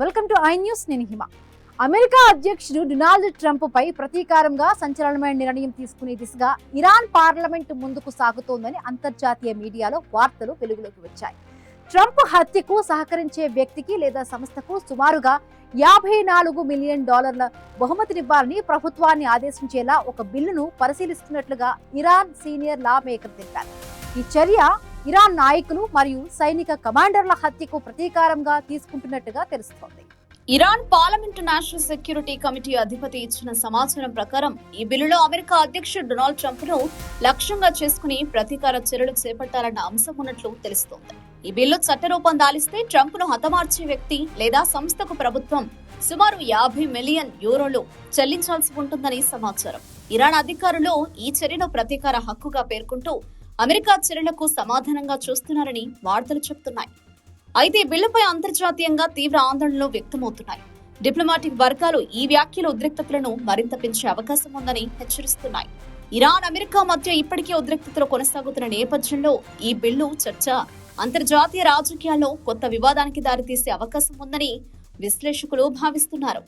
Welcome to I news. నేను హిమ. America అధ్యక్షుడు Donald Trump పై ప్రతీకారంగా సంచలనమైన నిర్ణయం తీసుకునే దిశగా ఇరాన్ పార్లమెంటు ముందుకు సాగుతోందని అంతర్జాతీయ మీడియాలో వార్తలు వెలుగులోకి వచ్చాయి. ట్రంప్ హత్యకు సహకరించే వ్యక్తికి లేదా సంస్థకు సుమారుగా $54 మిలియన్ బహుమతినివ్వాలని ప్రభుత్వాన్ని ఆదేశించేలా ఒక బిల్లును పరిశీలిస్తున్నట్లుగా ఇరాన్ సీనియర్ లా మేకర్ తెలిపారు. ఈ చర్య ఇరాన్ నాయకులు మరియు సైనిక కమాండర్ల హత్యకు ప్రతీకారంగా తీసుకుంటున్నట్టుగా తెలుస్తోంది. Iran parliament national security committee అధిపతి ఇచ్చిన సమాచారం ప్రకారం ఈ బిల్లులో అమెరికా అధ్యక్షుడు డొనాల్డ్ ట్రంప్ ను లక్ష్యంగా చేసుకుని ప్రతీకార చర్యలు చేపట్టాలన్న అంశం ఉన్నట్లు తెలుస్తోంది. ఈ బిల్లు చట్టరూపం దాలిస్తే ట్రంప్ ను హతమార్చే వ్యక్తి లేదా సంస్థకు ప్రభుత్వం సుమారు €50 మిలియన్ చెల్లించాల్సి ఉంటుందని సమాచారం. ఇరాన్ అధికారులు ఈ చర్యను ప్రతీకార హక్కుగా పేర్కొంటూ అమెరికా చర్యలకు సమాధానంగా చూస్తున్నారని వార్తలు చెబుతున్నాయి. అయితే బిల్లుపై అంతర్జాతీయంగా తీవ్ర ఆందోళనలు వ్యక్తమవుతున్నాయి. డిప్లొమాటిక్ వర్గాలు ఈ వ్యాఖ్యల ఉద్రిక్తతలను మరింత పెంచే అవకాశం ఉందని హెచ్చరిస్తున్నాయి. ఇరాన్ అమెరికా మధ్య ఇప్పటికే ఉద్రిక్తతలు కొనసాగుతున్న నేపథ్యంలో ఈ బిల్లు చర్చ అంతర్జాతీయ రాజకీయాల్లో కొత్త వివాదానికి దారితీసే అవకాశం ఉందని విశ్లేషకులు భావిస్తున్నారు.